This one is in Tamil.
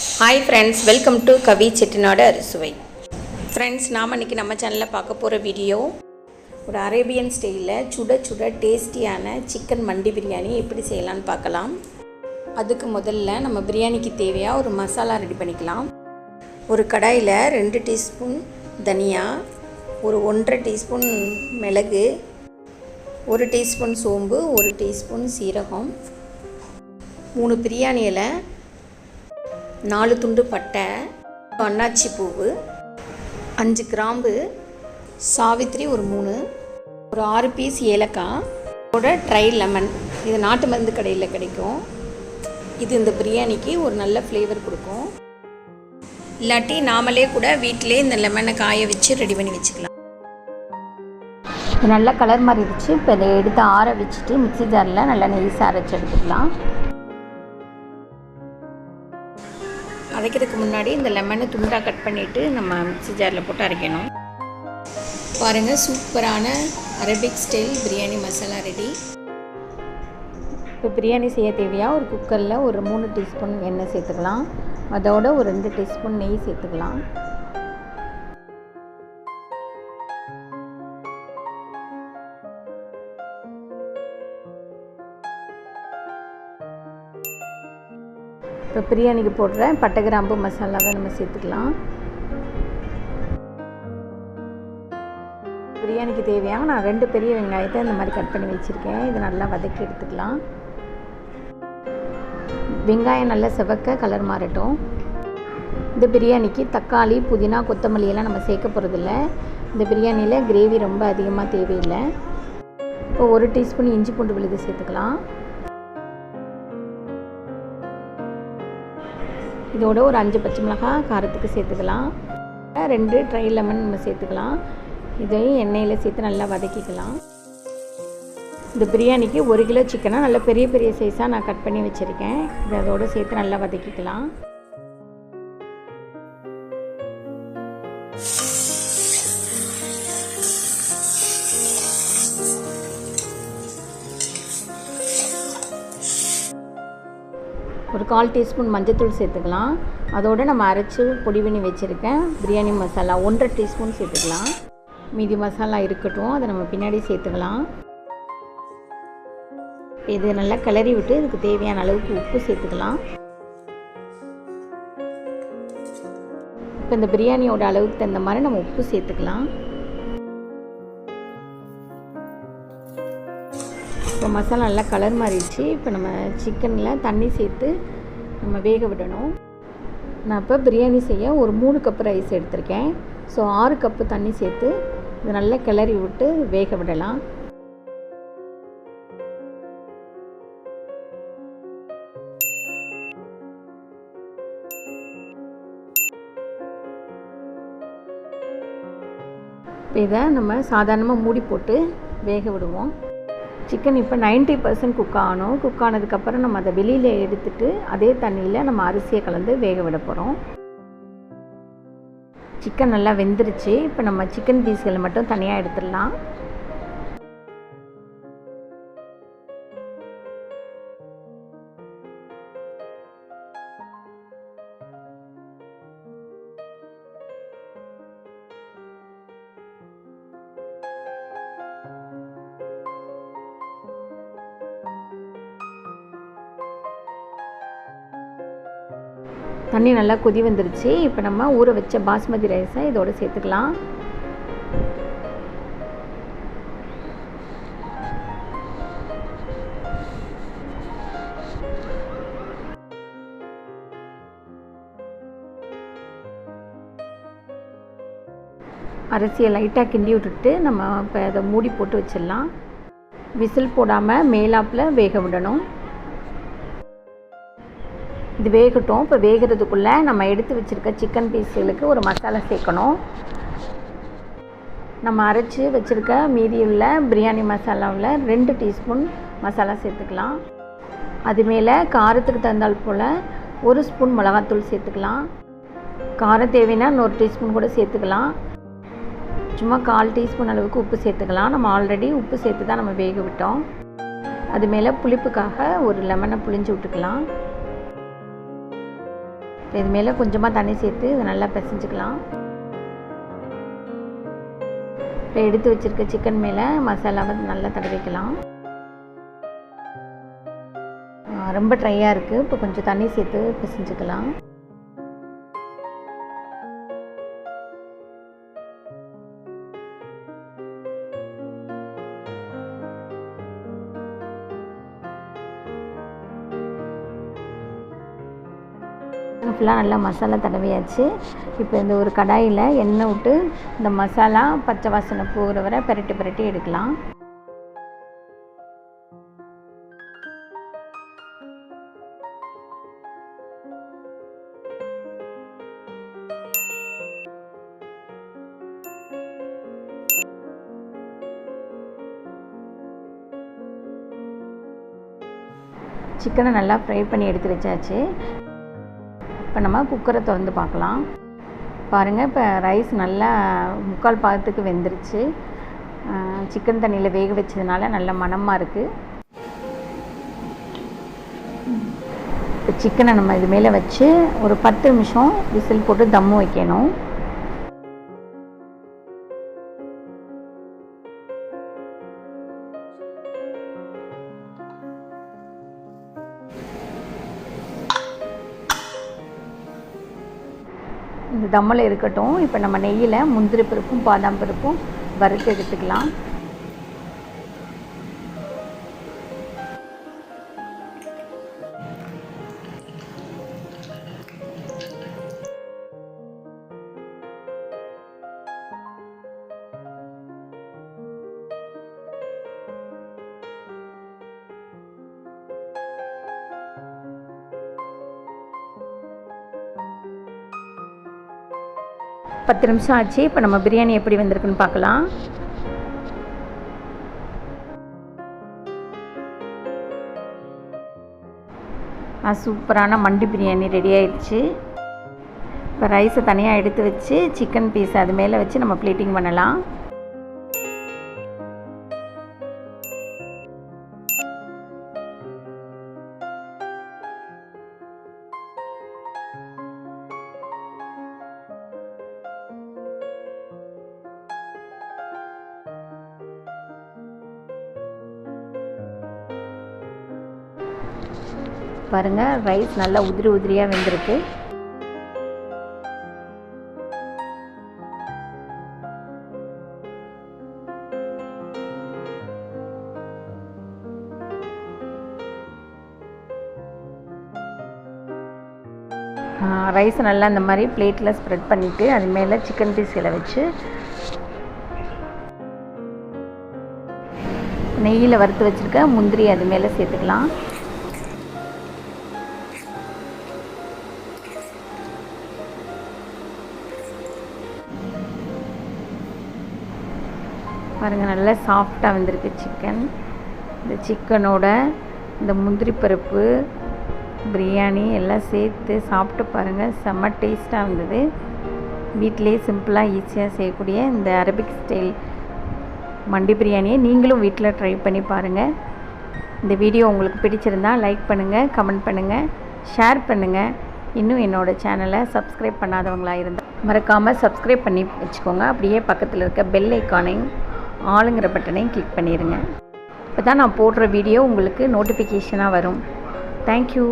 ஹாய் ஃப்ரெண்ட்ஸ், வெல்கம் டு கவி செட்டிநாடு அறுசுவை. ஃப்ரெண்ட்ஸ், நாம் இன்றைக்கி நம்ம சேனலில் பார்க்க போகிற வீடியோ ஒரு அரேபியன் ஸ்டைலில் சுட சுட டேஸ்டியான சிக்கன் மண்டி பிரியாணி எப்படி செய்யலான்னு பார்க்கலாம். அதுக்கு முதல்ல நம்ம பிரியாணிக்கு தேவையாக ஒரு மசாலா ரெடி பண்ணிக்கலாம். ஒரு கடாயில் 2 டீஸ்பூன் தனியா, ஒரு 1.5 டீஸ்பூன் மிளகு, 1 டீஸ்பூன் சோம்பு, 1 டீஸ்பூன் சீரகம், 3 பிரியாணி இலை, 4 துண்டு பட்டை, அன்னாச்சி பூவு, 5 கிராம்பு, சாவித்திரி ஒரு 3, ஒரு 6 பீஸ் ஏலக்காய், இதோட ட்ரை லெமன். இது நாட்டு மருந்து கடையில் கிடைக்கும். இது இந்த பிரியாணிக்கு ஒரு நல்ல ஃப்ளேவர் கொடுக்கும். இல்லாட்டி நாமளே கூட வீட்டிலே இந்த லெமனை காய வச்சு ரெடி பண்ணி வச்சுக்கலாம். நல்ல கலர் மாறிடுச்சு. இப்போ இதை எடுத்து ஆற வச்சுட்டு மிக்ஸி ஜாரில் நல்லா நெய்ஸாக அரைச்சி எடுத்துக்கலாம். அரைக்கிறதுக்கு முன்னாடி இந்த லெமனை துண்டாக கட் பண்ணிவிட்டு நம்ம மிக்ஸி ஜாரில் போட்டு அரைக்கணும். பாருங்கள், சூப்பரான Arabic style biryani masala ready. இப்போ பிரியாணி செய்ய தேவையாக ஒரு குக்கரில் ஒரு 3 டீஸ்பூன் எண்ணெய் சேர்த்துக்கலாம். அதோட ஒரு 2 டீஸ்பூன் நெய் சேர்த்துக்கலாம். இப்போ பிரியாணிக்கு போடுற பட்டை கிராம்பு மசாலாவை நம்ம சேர்த்துக்கலாம். பிரியாணிக்கு தேவையான நான் 2 பெரிய வெங்காயத்தை இந்த மாதிரி கட் பண்ணி வச்சுருக்கேன். இதை நல்லா வதக்கி எடுத்துக்கலாம். வெங்காயம் நல்லா செவக்க கலர் மாறட்டும். இந்த பிரியாணிக்கு தக்காளி, புதினா, கொத்தமல்லி எல்லாம் நம்ம சேர்க்க போகிறதில்ல. இந்த பிரியாணியில் கிரேவி ரொம்ப அதிகமாக தேவையில்லை. இப்போ 1 டீஸ்பூன் இஞ்சி பூண்டு விழுது சேர்த்துக்கலாம். இதோட ஒரு 5 பச்சை மிளகாய் காரத்துக்கு சேர்த்துக்கலாம். 2 ட்ரை லெமன் நம்ம சேர்த்துக்கலாம். இதையும் எண்ணெயில் சேர்த்து நல்லா வதக்கிக்கலாம். இந்த பிரியாணிக்கு 1 கிலோ சிக்கனை நல்லா பெரிய பெரிய சைஸாக நான் கட் பண்ணி வச்சுருக்கேன். இதை அதோடு சேர்த்து நல்லா வதக்கிக்கலாம். ஒரு 1/4 டீஸ்பூன் மஞ்சள்தூள் சேர்த்துக்கலாம். அதோடு நம்ம அரைச்சி பொடி பண்ணி வச்சுருக்கேன் பிரியாணி மசாலா 1.5 டீஸ்பூன் சேர்த்துக்கலாம். மீதி மசாலா இருக்கட்டும், அதை நம்ம பின்னாடி சேர்த்துக்கலாம். இது நல்லா கிளறி விட்டு இதுக்கு தேவையான அளவுக்கு உப்பு சேர்த்துக்கலாம். இப்போ இந்த பிரியாணியோட அளவுக்கு தகுந்த மாதிரி நம்ம உப்பு சேர்த்துக்கலாம். இப்போ மசாலா நல்லா கலர் மாறிடுச்சு. இப்போ நம்ம சிக்கனில் தண்ணி சேர்த்து நம்ம வேக விடணும். நான் இப்போ பிரியாணி செய்ய ஒரு 3 கப்பு ரைஸ் எடுத்திருக்கேன். ஸோ 6 கப்பு தண்ணி சேர்த்து இதை நல்லா கிளறி விட்டு வேக விடலாம். இப்போ இதை நம்ம சாதாரணமாக மூடி போட்டு வேக விடுவோம். சிக்கன் இப்போ 90% குக் ஆகணும். குக் ஆனதுக்கப்புறம் நம்ம அதை வெளியில் எடுத்துட்டு அதே தண்ணியில் நம்ம அரிசியை கலந்து வேக விட போகிறோம். சிக்கன் நல்லா வெந்துருச்சு. இப்போ நம்ம சிக்கன் பீஸ்களை மட்டும் தனியாக எடுத்துடலாம். தண்ணி நல்லா கொதி வந்துருச்சு. இப்போ நம்ம ஊற வச்ச பாஸ்மதி ரைஸை இதோடு சேர்த்துக்கலாம். அரிசியை லைட்டாக கிண்டி விட்டுட்டு நம்ம இப்போ அதை மூடி போட்டு வச்சிடலாம். விசில் போடாமல் மேலாப்பில் வேக விடணும். இது வேகட்டும். இப்போ வேகிறதுக்குள்ளே நம்ம எடுத்து வச்சுருக்க சிக்கன் பீஸுகளுக்கு ஒரு மசாலா சேர்க்கணும். நம்ம அரைச்சி வச்சுருக்க மீதியுள்ள பிரியாணி மசாலாவில் 2 டீஸ்பூன் மசாலா சேர்த்துக்கலாம். அது மேலே காரத்துக்கு தகுந்தால் போல் 1 ஸ்பூன் மிளகாத்தூள் சேர்த்துக்கலாம். காரம் தேவைன்னா 1 டீஸ்பூன் கூட சேர்த்துக்கலாம். சும்மா 1/4 டீஸ்பூன் அளவுக்கு உப்பு சேர்த்துக்கலாம். நம்ம ஆல்ரெடி உப்பு சேர்த்து தான் நம்ம வேக விட்டோம். அது மேலே புளிப்புக்காக ஒரு லெமனை புளிஞ்சு விட்டுக்கலாம். இது மேலே கொஞ்சமாக தண்ணி சேர்த்து இதை நல்லா பிசைஞ்சுக்கலாம். இப்போ எடுத்து வச்சுருக்க சிக்கன் மேலே மசாலாவை நல்லா தடவிக்கலாம். ரொம்ப ட்ரையாக இருக்குது. இப்போ கொஞ்சம் தண்ணி சேர்த்து பிசைஞ்சுக்கலாம். ஃபுல்லாக நல்லா மசாலா தடவியாச்சு. இப்போ இந்த ஒரு கடாயில் எண்ணெய் விட்டு இந்த மசாலா பச்சை வாசனை போகிற வரை பிரட்டி எடுக்கலாம். சிக்கனை நல்லா ஃப்ரை பண்ணி எடுத்து வச்சாச்சு. இப்போ நம்ம குக்கரை திறந்து பார்க்கலாம். பாருங்கள், இப்போ ரைஸ் நல்லா 3/4 பாகத்துக்கு வெந்துருச்சு. சிக்கன் தண்ணியில் வேக வச்சதுனால நல்ல மணமாக இருக்குது. இப்போ சிக்கனை நம்ம இது மேலே வச்சு ஒரு 10 நிமிஷம் விசில் போட்டு தம்மு வைக்கணும். இந்த தம்மில் இருக்கட்டும். இப்போ நம்ம நெய்யில் முந்திரி பருப்பும் பாதாம் பருப்பும் வறுத்து எடுத்துக்கலாம். பத்து நிமிஷம் ஆச்சு. இப்போ நம்ம பிரியாணி எப்படி வந்திருக்குன்னு பார்க்கலாம். சூப்பரான மண்டி பிரியாணி ரெடி ஆயிடுச்சு. இப்போ ரைஸை தனியாக எடுத்து வச்சு சிக்கன் பீஸ் அது மேலே வச்சு நம்ம பிளேட்டிங் பண்ணலாம். பாருங்கள், ரைஸ் நல்லா உதிரியாக வெந்திருக்கு. ரைஸ் நல்லா இந்த மாதிரி பிளேட்டில் ஸ்ப்ரெட் பண்ணிவிட்டு அது மேலே சிக்கன் பீஸ்களை வச்சு நெய்யில் வறுத்து வச்சுருக்க முந்திரி அது மேலே சேர்த்துக்கலாம். பாருங்கள், நல்லா சாஃப்டாக வந்திருக்கு சிக்கன். இந்த சிக்கனோட இந்த முந்திரி பருப்பு பிரியாணி எல்லாம் சேர்த்து சாப்பிட்டு பாருங்கள், செம்ம டேஸ்ட்டாக இருந்தது. வீட்டிலே சிம்பிளாக ஈஸியாக செய்யக்கூடிய இந்த அரபிக் ஸ்டைல் மண்டி பிரியாணியை நீங்களும் வீட்டில் ட்ரை பண்ணி பாருங்கள். இந்த வீடியோ உங்களுக்கு பிடிச்சிருந்தால் லைக் பண்ணுங்கள், கமெண்ட் பண்ணுங்கள், ஷேர் பண்ணுங்கள். இன்னும் என்னோடய சேனலை சப்ஸ்கிரைப் பண்ணாதவங்களாக இருந்தால் மறக்காமல் சப்ஸ்கிரைப் பண்ணி வச்சுக்கோங்க. அப்படியே பக்கத்தில் இருக்க பெல் ஐக்கானையும் ஆளுங்கிற பட்டனையும் கிளிக் பண்ணிடுங்க. இப்போ தான் நான் போடுற வீடியோ உங்களுக்கு நோட்டிஃபிகேஷனாக வரும். தேங்க்யூ.